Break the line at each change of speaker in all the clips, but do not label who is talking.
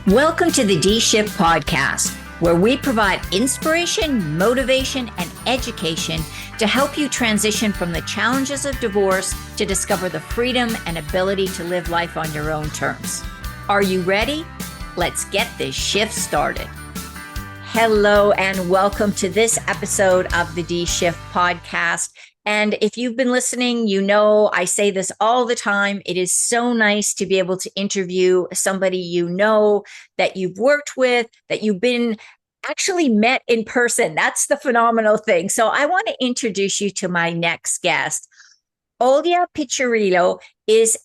Welcome to the D-Shift podcast, where we provide inspiration, motivation, and education to help you transition from the challenges of divorce to discover the freedom and ability to live life on your own terms. Are you ready? Let's get this shift started. Hello, and welcome to this episode of the D-Shift podcast. And if you've been listening, you know I say this all the time. It is so nice to be able to interview somebody you know, that you've worked with, that you've been actually met in person. That's the phenomenal thing. So I want to introduce you to my next guest. Olya Piccirillo is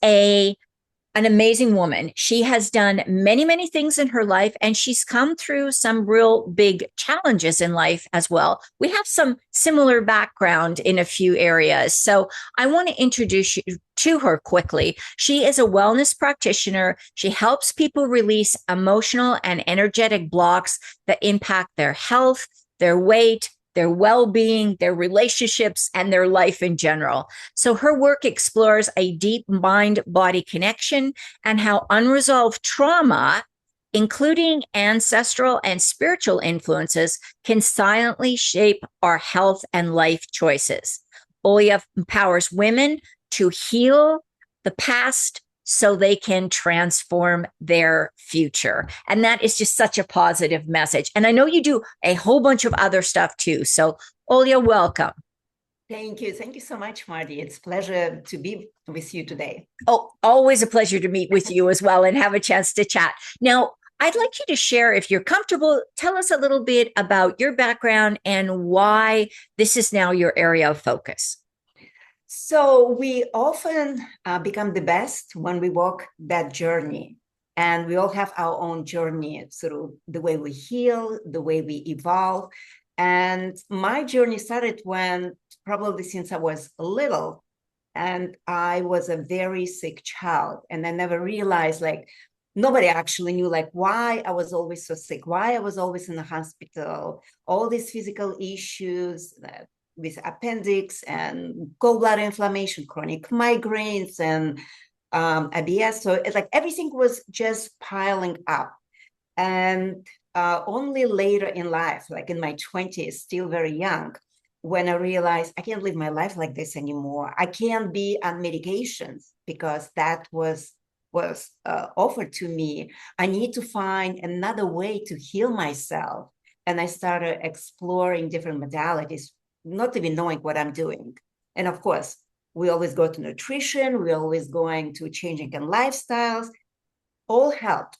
an amazing woman. She has done many, many things in her life, and she's come through some real big challenges in life as well. We have some similar background in a few areas. So I want to introduce you to her quickly. She is a wellness practitioner. She helps people release emotional and energetic blocks that impact their health, their weight, their well-being, their relationships, and their life in general. So her work explores a deep mind-body connection and how unresolved trauma, including ancestral and spiritual influences, can silently shape our health and life choices. Olya empowers women to heal the past so they can transform their future. And that is just such a positive message. And I know you do a whole bunch of other stuff too. So Olya, welcome.
Thank you. Thank you so much, Mardi. It's a pleasure to be with you today.
Oh, always a pleasure to meet with you as well and have a chance to chat. Now, I'd like you to share, if you're comfortable, tell us a little bit about your background and why this is now your area of focus.
So we often become the best when we walk that journey, and we all have our own journey through the way we heal, the way we evolve. And my journey started when, probably since I was little, and I was a very sick child, and I never realized, nobody actually knew why I was always so sick, why I was always in the hospital, all these physical issues with appendix and gallbladder inflammation, chronic migraines, and IBS. So everything was just piling up. And only later in life, in my 20s, still very young, when I realized I can't live my life like this anymore. I can't be on medications because that was offered to me. I need to find another way to heal myself. And I started exploring different modalities, not even knowing what I'm doing. And of course, we always go to nutrition, we're always going to changing in lifestyles, all helped.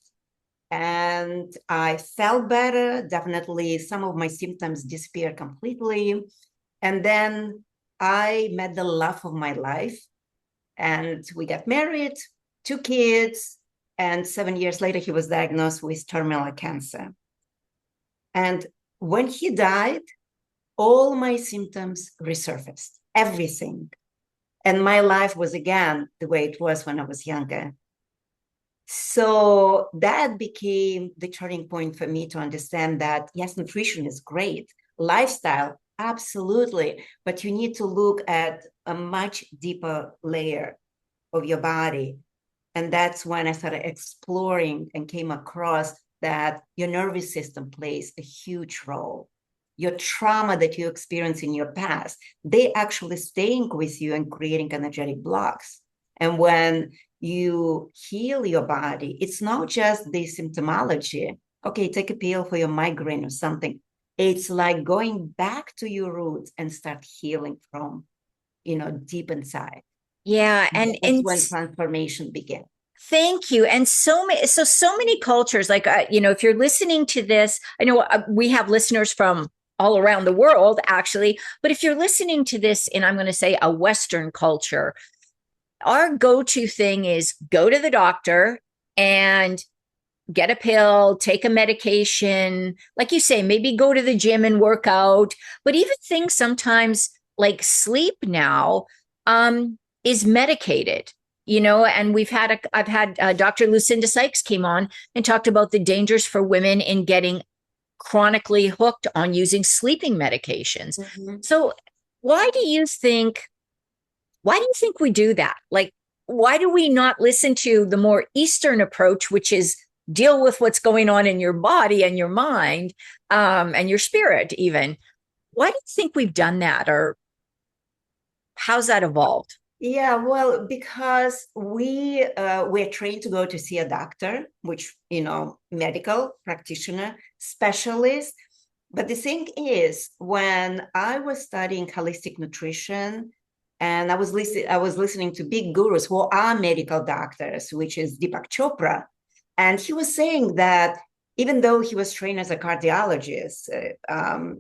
And I felt better. Definitely some of my symptoms disappeared completely. And then I met the love of my life, and we got married, 2 kids, and 7 years later, he was diagnosed with terminal cancer. And when he died, all my symptoms resurfaced, everything. And my life was again the way it was when I was younger. So that became the turning point for me to understand that, yes, nutrition is great, lifestyle, absolutely, but you need to look at a much deeper layer of your body. And that's when I started exploring and came across that your nervous system plays a huge role. Your trauma that you experience in your past, they actually staying with you and creating energetic blocks. And when you heal your body, it's not just the symptomology. Okay, take a pill for your migraine or something. It's like going back to your roots and start healing from, deep inside.
Yeah,
and when transformation begins.
Thank you. And so many cultures, if you're listening to this, I know we have listeners from all around the world, actually. But if you're listening to this in, I'm going to say, a Western culture, our go-to thing is go to the doctor and get a pill, take a medication. Like you say, maybe go to the gym and work out. But even things sometimes like sleep now is medicated. And I've had Dr. Lucinda Sykes came on and talked about the dangers for women in getting chronically hooked on using sleeping medications. Mm-hmm. So why do you think we do that? Why do we not listen to the more Eastern approach, which is deal with what's going on in your body and your mind, and your spirit even. Why do you think we've done that, or how's that evolved?
Yeah, well, because we're trained to go to see a doctor, which, medical practitioner, specialist. But the thing is, when I was studying holistic nutrition, and I was listening to big gurus who are medical doctors, which is Deepak Chopra, and he was saying that even though he was trained as a cardiologist,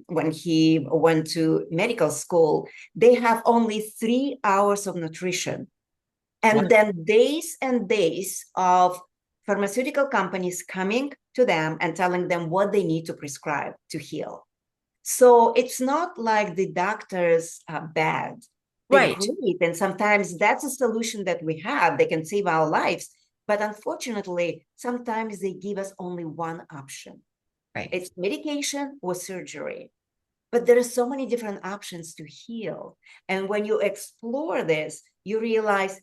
when he went to medical school, they have only 3 hours of nutrition,
Wow.
and then days and days of pharmaceutical companies coming to them and telling them what they need to prescribe to heal. So it's not like the doctors are bad. They're
Right,
great. And sometimes that's a solution that we have. They can save our lives. But unfortunately, sometimes they give us only one option.
right,
It's medication or surgery. But there are so many different options to heal. And when you explore this, you realize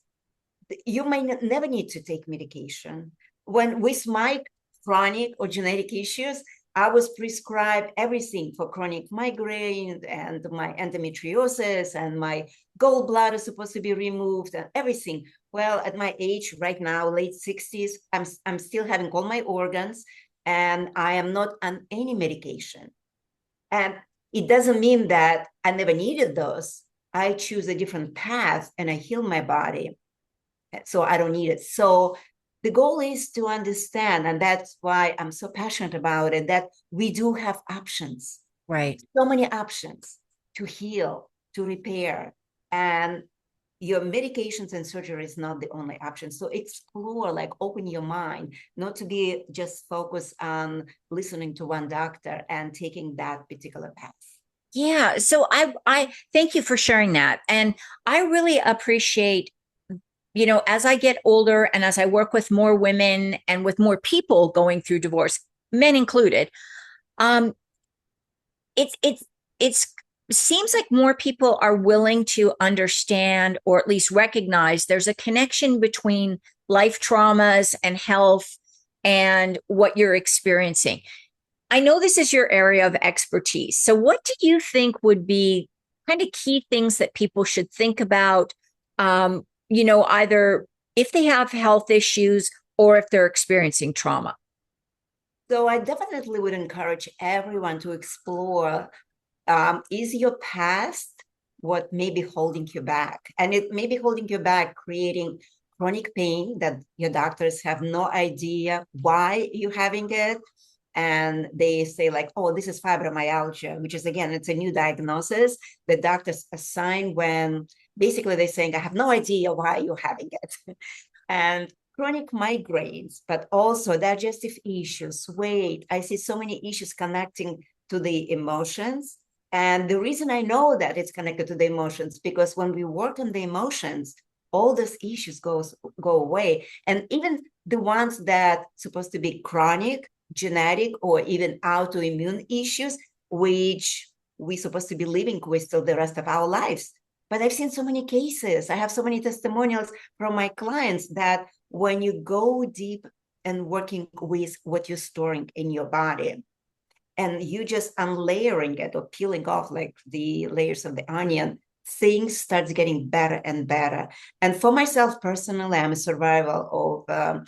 you may never need to take medication. When with my chronic or genetic issues, I was prescribed everything for chronic migraine and my endometriosis, and my gallbladder supposed to be removed and everything. Well, at my age right now, late 60s, I'm still having all my organs, and I am not on any medication. And it doesn't mean that I never needed those. I choose a different path and I heal my body, so I don't need it. So the goal is to understand, and that's why I'm so passionate about it, that we do have options,
right.
so many options to heal, to repair. And your medications and surgery is not the only option. So explore, like open your mind, not to be just focused on listening to one doctor and taking that particular path.
Yeah. So I thank you for sharing that. And I really appreciate, as I get older and as I work with more women and with more people going through divorce, men included, um, it's seems like more people are willing to understand, or at least recognize, there's a connection between life traumas and health and what you're experiencing. I know this is your area of expertise. So what do you think would be kind of key things that people should think about, either if they have health issues or if they're experiencing trauma?
So I definitely would encourage everyone to explore, is your past what may be holding you back? And it may be holding you back, creating chronic pain that your doctors have no idea why you're having it. And they say like, oh, this is fibromyalgia, which is, again, it's a new diagnosis the doctors assign when basically they're saying, I have no idea why you're having it. And chronic migraines, but also digestive issues, weight. I see so many issues connecting to the emotions. And the reason I know that it's connected to the emotions, because when we work on the emotions, all those issues go away. And even the ones that supposed to be chronic, genetic, or even autoimmune issues, which we're supposed to be living with till the rest of our lives. But I've seen so many cases. I have so many testimonials from my clients that when you go deep and working with what you're storing in your body, and you just unlayering it or peeling off like the layers of the onion, things starts getting better and better. And for myself personally, I'm a survivor of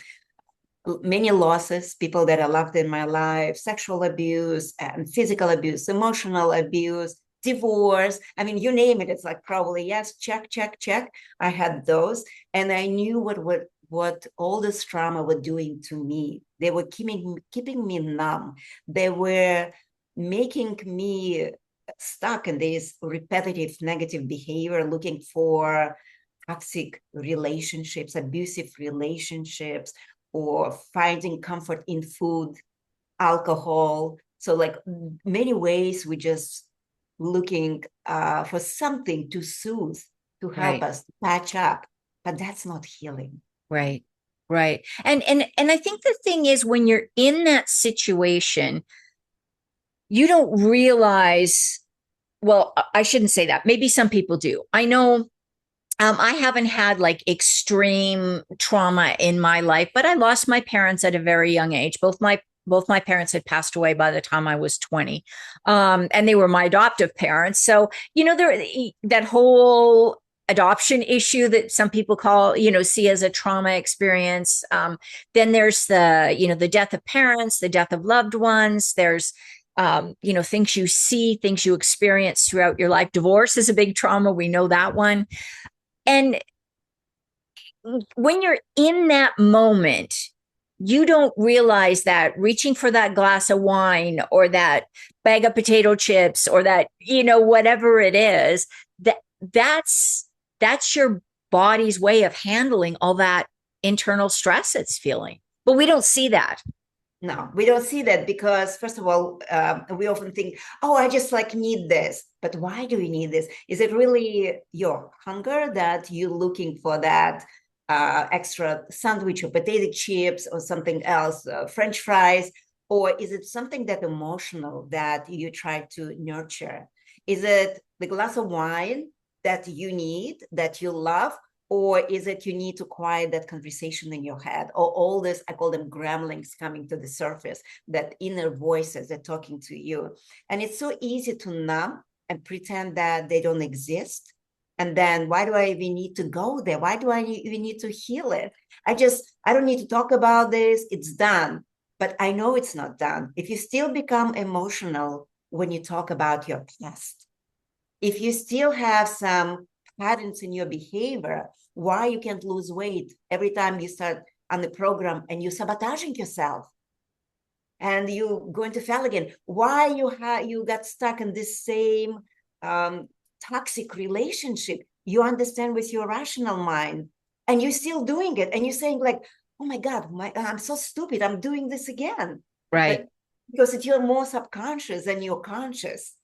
many losses, people that I loved in my life, sexual abuse and physical abuse, emotional abuse, divorce. I mean, you name it, it's like probably yes, check, check, check. I had those, and I knew what all this trauma were doing to me. They were keeping me numb. They were making me stuck in this repetitive negative behavior, looking for toxic relationships, abusive relationships, or finding comfort in food, alcohol. So like many ways we just looking for something to soothe, to help
Right,
us patch up, but that's not healing.
right, right. And I think the thing is, when you're in that situation, you don't realize, well, I shouldn't say that. Maybe some people do. I know I haven't had like extreme trauma in my life, but I lost my parents at a very young age. Both my parents had passed away by the time I was 20. And they were my adoptive parents. So, there that whole adoption issue that some people call, see as a trauma experience. Then there's the death of parents, the death of loved ones. There's things you see, things you experience throughout your life. Divorce is a big trauma. We know that one. And when you're in that moment, you don't realize that reaching for that glass of wine or that bag of potato chips or that, whatever it is, that's your body's way of handling all that internal stress it's feeling. But we don't see that.
No, we don't see that because, first of all, we often think, oh, I just like need this. But why do you need this? Is it really your hunger that you're looking for that extra sandwich or potato chips or something else, French fries? Or is it something that emotional that you try to nurture? Is it the glass of wine that you need, that you love? Or is it you need to quiet that conversation in your head, or all this, I call them gremlins coming to the surface, that inner voices that are talking to you? And it's so easy to numb and pretend that they don't exist. And then why do I even need to go there? Why do I even need to heal it? I don't need to talk about this. It's done. But I know it's not done. If you still become emotional when you talk about your past, if you still have some patterns in your behavior, why you can't lose weight every time you start on the program and you're sabotaging yourself and you're going to fail again, why you got stuck in this same toxic relationship you understand with your rational mind, and you're still doing it, and you're saying like, oh my God, I'm so stupid, I'm doing this again.
Right.
But because it's your more subconscious than your conscious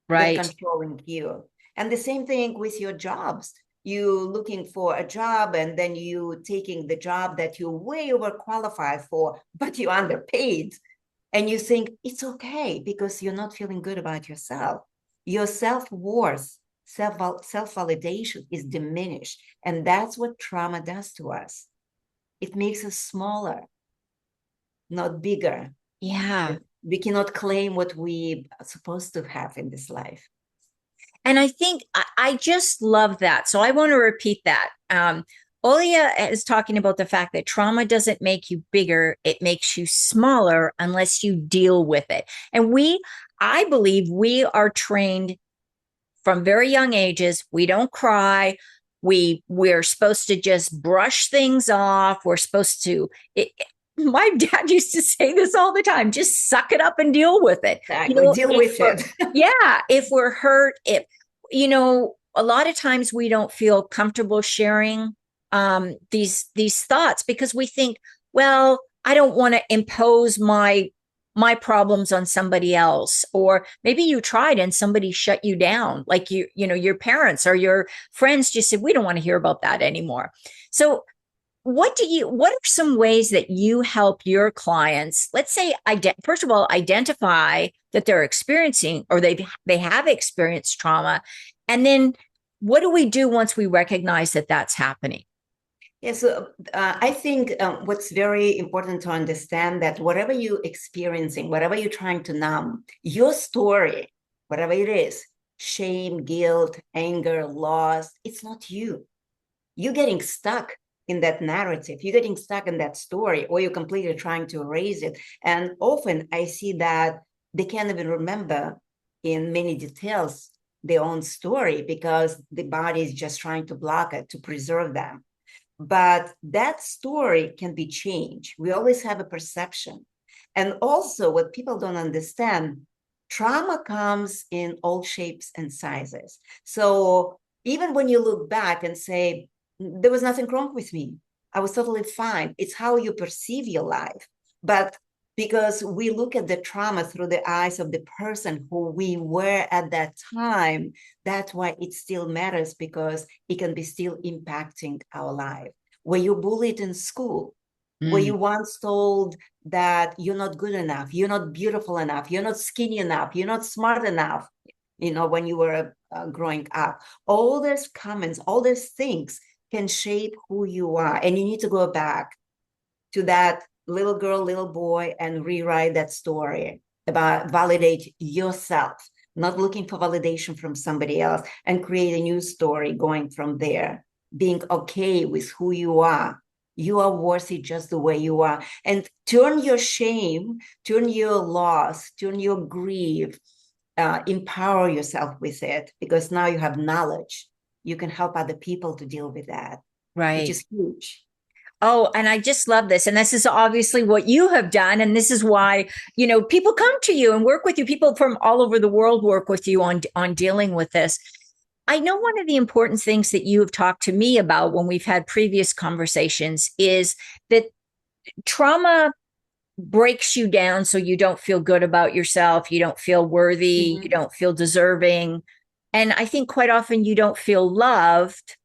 that controlling you. And the same thing with your jobs. You looking for a job and then you taking the job that you're way overqualified for, but you're underpaid. And you think it's okay because you're not feeling good about yourself. Your self-worth, self-validation is diminished. And that's what trauma does to us. It makes us smaller, not bigger.
Yeah.
We cannot claim what we are supposed to have in this life.
And I think I just love that. So I want to repeat that. Olya is talking about the fact that trauma doesn't make you bigger, it makes you smaller unless you deal with it. And I believe we are trained from very young ages. We don't cry. We're supposed to just brush things off. We're supposed to. My dad used to say this all the time: just suck it up and deal with it.
Exactly. Deal with it.
Yeah. If we're hurt, a lot of times we don't feel comfortable sharing these thoughts because we think, well, I don't want to impose my problems on somebody else. Or maybe you tried and somebody shut you down, like your parents or your friends just said, we don't want to hear about that anymore. So what are some ways that you help your clients, let's say, first of all, identify that they're experiencing or they have experienced trauma, and then what do we do once we recognize that that's happening?
Yeah, so I think what's very important to understand that whatever you're experiencing, whatever you're trying to numb, your story, whatever it is, shame, guilt, anger, loss, it's not you. You're getting stuck in that narrative. You're getting stuck in that story, or you're completely trying to erase it. And often I see that they can't even remember in many details their own story because the body is just trying to block it, to preserve them. But that story can be changed. We always have a perception. And also what people don't understand, trauma comes in all shapes and sizes. So even when you look back and say, there was nothing wrong with me, I was totally fine. It's how you perceive your life. But because we look at the trauma through the eyes of the person who we were at that time, that's why it still matters, because it can be still impacting our life. Were you bullied in school? Were you once told that you're not good enough, you're not beautiful enough, you're not skinny enough, you're not smart enough? when you were growing up. All those comments, all those things can shape who you are. And you need to go back to that little girl, little boy, and rewrite that story about validate yourself, not looking for validation from somebody else, and create a new story going from there, being okay with who you are. You are worthy just the way you are. And turn your shame, turn your loss, turn your grief, empower yourself with it, because now you have knowledge. You can help other people to deal with that, which
Right.
is huge.
Oh, and I just love this. And this is obviously what you have done. And this is why, people come to you and work with you. People from all over the world work with you on dealing with this. I know one of the important things that you have talked to me about when we've had previous conversations is that trauma breaks you down so you don't feel good about yourself, you don't feel worthy, you don't feel deserving. And I think quite often you don't feel loved,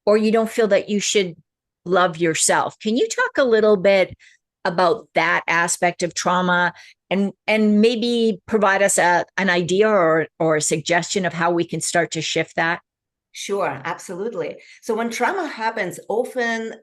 or you don't feel that you should love yourself. Can you talk a little bit about that aspect of trauma and maybe provide us an idea or a suggestion of how we can start to shift that?
Sure, absolutely. So when trauma happens, often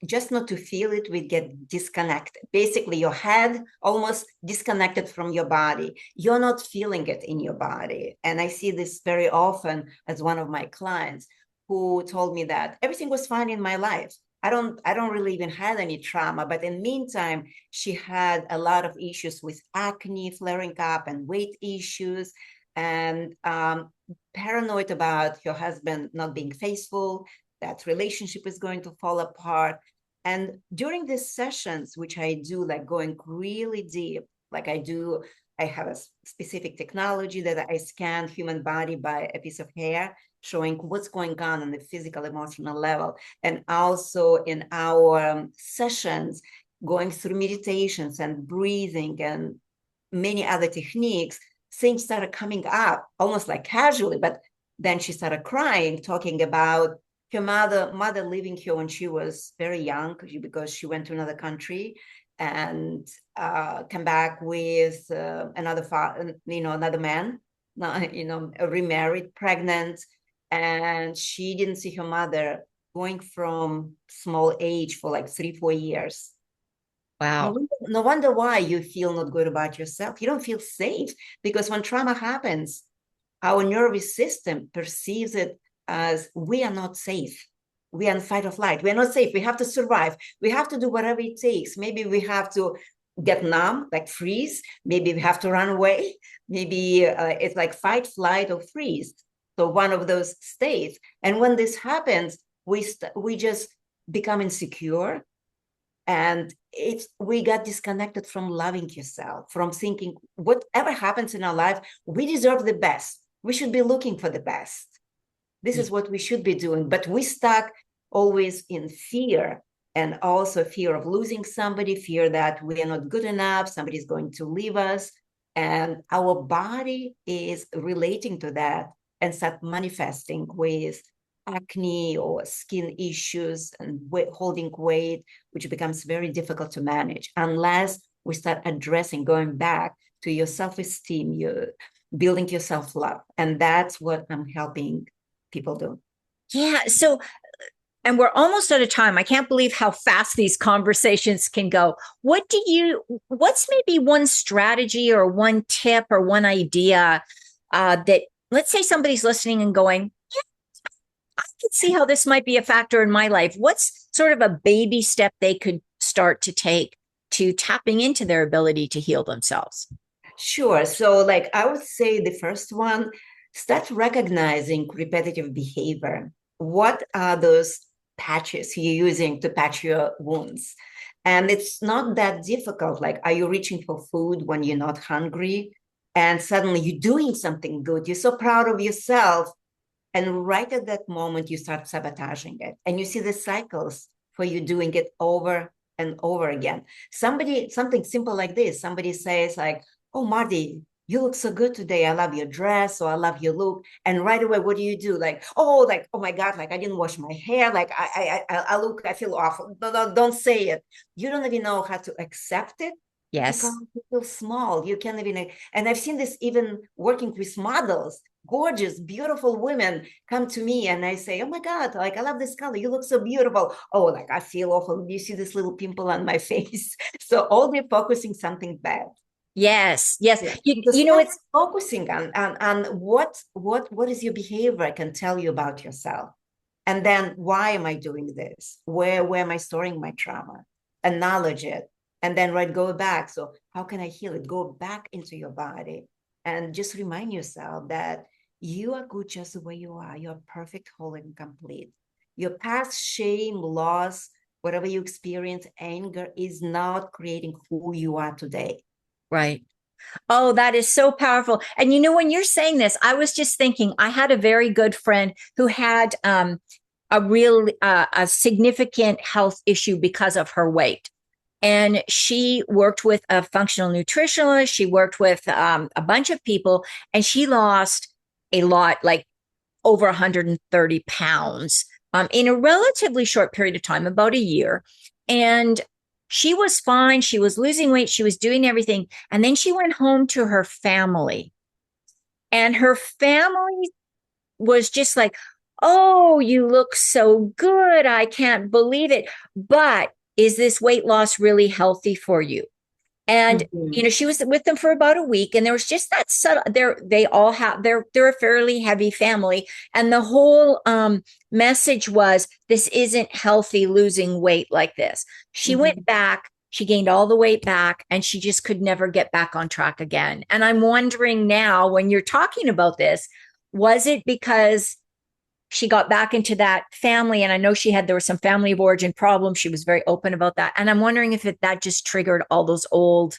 just not to feel it, we get disconnected. Basically, your head almost disconnected from your body. You're not feeling it in your body. And I see this very often as one of my clients who told me that everything was fine in my life. I don't really even had any trauma, but in the meantime, she had a lot of issues with acne flaring up and weight issues, and paranoid about her husband not being faithful, that relationship is going to fall apart. And during these sessions, which I do, like going really deep, like I have a specific technology that I scan human body by a piece of hair, showing what's going on the physical, emotional level. And also in our sessions, going through meditations and breathing and many other techniques, things started coming up almost like casually. But then she started crying, talking about her mother leaving her when she was very young, because she went to another country and come back with another man, remarried, pregnant, and she didn't see her mother going from small age for like 3-4 years.
Wow.
No wonder why you feel not good about yourself. You don't feel safe, because when trauma happens, our nervous system perceives it as we are not safe. We are in fight or flight. We are not safe. We have to survive. We have to do whatever it takes. Maybe we have to get numb, like freeze. Maybe we have to run away. Maybe it's like fight, flight, or freeze. So one of those states. And when this happens, we just become insecure. And we got disconnected from loving yourself, from thinking whatever happens in our life, we deserve the best. We should be looking for the best. This is what we should be doing. But we stuck always in fear, and also fear of losing somebody, fear that we are not good enough, somebody's going to leave us. And our body is relating to that and start manifesting with acne or skin issues and holding weight, which becomes very difficult to manage unless we start addressing, going back to your self-esteem, your building your self-love. And that's what I'm helping people do.
Yeah. So, and we're almost out of time. I can't believe how fast these conversations can go. What's maybe one strategy or one tip or one idea that, let's say somebody's listening and going, I could see how this might be a factor in my life. What's sort of a baby step they could start to take to tapping into their ability to heal themselves?
Sure. So, like, I would say the first one, start recognizing repetitive behavior. What are those patches you're using to patch your wounds? And it's not that difficult. Like, are you reaching for food when you're not hungry? And suddenly you're doing something good. You're so proud of yourself. And right at that moment, you start sabotaging it. And you see the cycles for you doing it over and over again. Something simple like this, somebody says like, oh, Mardi, you look so good today. I love your dress, or I love your look. And right away, what do? Like, oh my God, like I didn't wash my hair. Like I feel awful. No, don't say it. You don't even know how to accept it
Yes.
Because you feel small. You can't even, and I've seen this even working with models, gorgeous, beautiful women come to me and I say, oh my God, like, I love this color. You look so beautiful. Oh, like, I feel awful. You see this little pimple on my face. So all they're focusing something bad.
Yes. Yes.
Yeah. So
You know,
start
it's
focusing on what is your behavior I can tell you about yourself. And then why am I doing this? Where am I storing my trauma? Acknowledge it. And then right, go back. So how can I heal it? Go back into your body and just remind yourself that you are good just the way you are. You're perfect, whole, and complete. Your past shame, loss, whatever you experience, anger is not creating who you are today.
right. Oh, that is so powerful. And you know, when you're saying this, I was just thinking, I had a very good friend who had a significant health issue because of her weight. And she worked with a functional nutritionalist. She worked with a bunch of people, and she lost a lot, like over 130 pounds in a relatively short period of time, about a year. And she was fine. She was losing weight. She was doing everything. And then she went home to her family, and her family was just like, oh, you look so good. I can't believe it. But is this weight loss really healthy for you? And
Mhm.
she was with them for about a week, and there was just that subtle. They all have they're a fairly heavy family, and the whole message was, this isn't healthy, losing weight like this. She went
Mhm.
back, she gained all the weight back, and she just could never get back on track again. And I'm wondering now, when you're talking about this, was it because she got back into that family? And I know there was some family of origin problems. She was very open about that. And I'm wondering if that just triggered all those old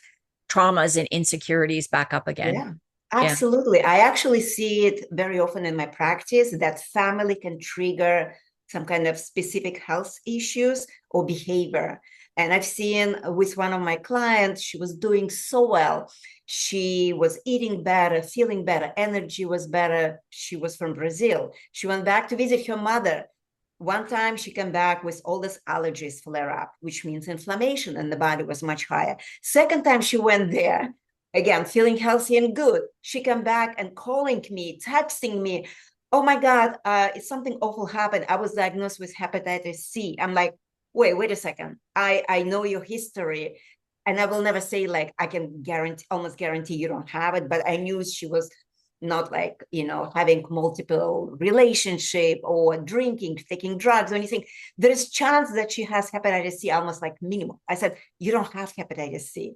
traumas and insecurities back up again.
Yeah,
Yeah.
absolutely. I actually see it very often in my practice that family can trigger some kind of specific health issues or behavior. And I've seen with one of my clients, she was doing so well. She was eating better, feeling better, energy was better. She was from Brazil. She went back to visit her mother. One time she came back with all these allergies flare up, which means inflammation in the body was much higher. Second time she went there, again, feeling healthy and good. She came back and calling me, texting me, oh my God, it's something awful happened. I was diagnosed with hepatitis C. I'm like, wait a second. I know your history. And I will never say, like, I can guarantee, almost guarantee you don't have it, but I knew she was not like, having multiple relationship or drinking, taking drugs or anything. There's chance that she has hepatitis C, almost like minimum. I said, you don't have hepatitis C.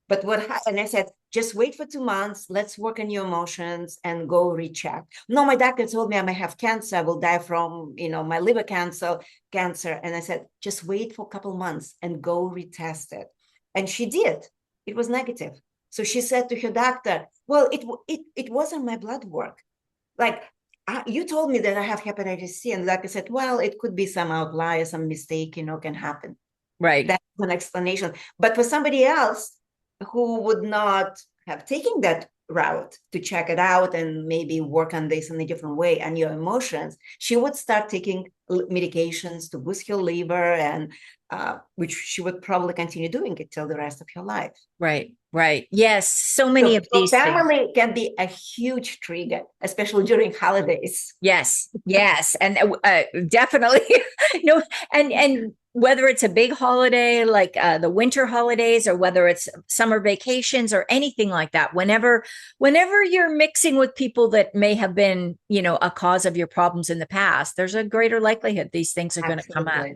But what happened, I said, just wait for 2 months. Let's work on your emotions and go recheck. No, my doctor told me I might have cancer. I will die from, my liver cancer. And I said, just wait for a couple months and go retest it. And she did. It was negative. So she said to her doctor, well, it wasn't my blood work. Like, you told me that I have hepatitis C. And the doctor said, well, it could be some outlier, some mistake, can happen.
Right.
That's an explanation. But for somebody else who would not have taken that route to check it out and maybe work on this in a different way and your emotions, she would start taking medications to boost her liver, and which she would probably continue doing it till the rest of her life.
Right. Right. Yes. So many
So,
of
so
these things.
family can be a huge trigger, especially during holidays.
Yes. Yes. And definitely, no. And whether it's a big holiday like the winter holidays, or whether it's summer vacations or anything like that, whenever you're mixing with people that may have been, a cause of your problems in the past, there's a greater likelihood these things are going to come up.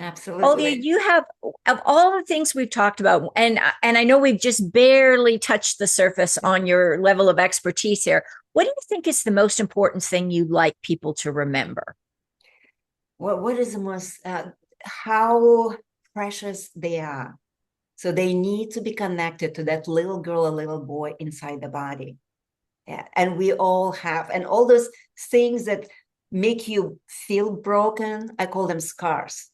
Absolutely.
Olya,
Absolutely.
you have, of all the things we've talked about, and I know we've just barely touched the surface on your level of expertise here. What do you think is the most important thing you'd like people to remember?
What is the most, how precious they are. So they need to be connected to that little girl or little boy inside the body. Yeah. And we all have, and all those things that make you feel broken, I call them scars.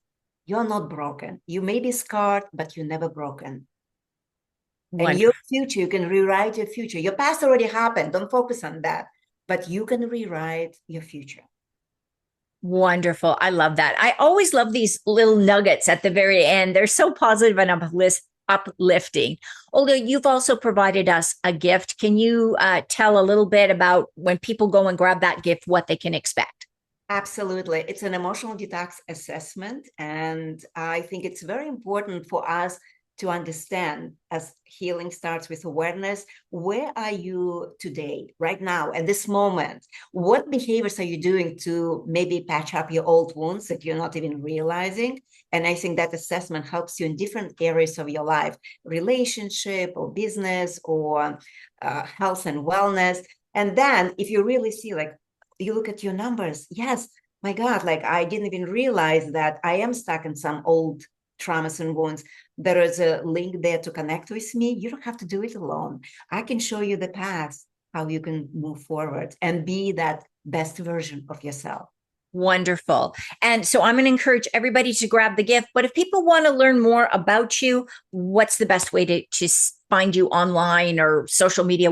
You're not broken. You may be scarred, but you're never broken. And your
Wonderful.
future, you can rewrite your future. Your past already happened. Don't focus on that. But you can rewrite your future.
Wonderful. I love that. I always love these little nuggets at the very end. They're so positive and uplifting. Olya, you've also provided us a gift. Can you tell a little bit about when people go and grab that gift, what they can expect?
Absolutely. It's an emotional detox assessment. And I think it's very important for us to understand, as healing starts with awareness, where are you today, right now, at this moment? What behaviors are you doing to maybe patch up your old wounds that you're not even realizing? And I think that assessment helps you in different areas of your life, relationship or business or health and wellness. And then if you really see, like, you look at your numbers, yes, my God, like I didn't even realize that I am stuck in some old traumas and wounds. There is a link there to connect with me. You don't have to do it alone. I can show you the path, how you can move forward and be that best version of yourself.
Wonderful. And so I'm going to encourage everybody to grab the gift. But if people want to learn more about you, what's the best way to find you online or social media?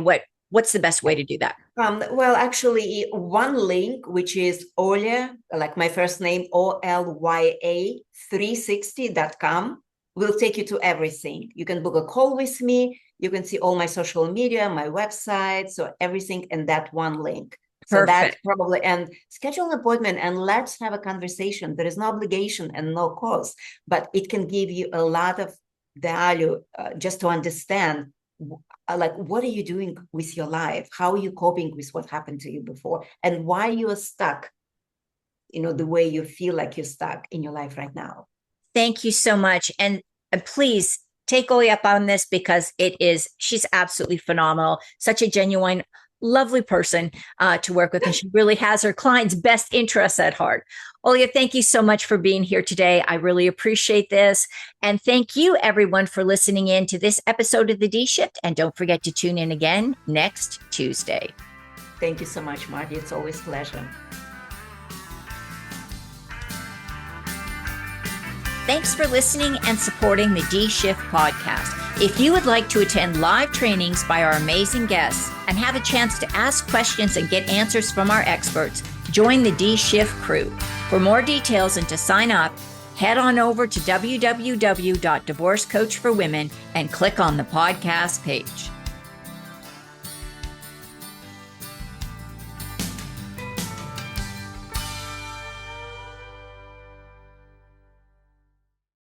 What's the best way to do that?
Well, actually, one link, which is Olya, like my first name, OLYA 360.com, will take you to everything. You can book a call with me. You can see all my social media, my website, so everything in that one link. So
Perfect.
that probably, and schedule an appointment and let's have a conversation. There is no obligation and no cost, but it can give you a lot of value just to understand, like, what are you doing with your life? How are you coping with what happened to you before? And why you are stuck, the way you feel like you're stuck in your life right now.
Thank you so much. And please take Olya up on this because she's absolutely phenomenal. Such a genuine, lovely person to work with. And she really has her clients' best interests at heart. Olya, thank you so much for being here today. I really appreciate this. And thank you, everyone, for listening in to this episode of The D Shift. And don't forget to tune in again next Tuesday.
Thank you so much, Marty. It's always a pleasure.
Thanks for listening and supporting the D Shift podcast. If you would like to attend live trainings by our amazing guests and have a chance to ask questions and get answers from our experts, join the D Shift crew. For more details and to sign up, head on over to www.divorcecoachforwomen and click on the podcast page.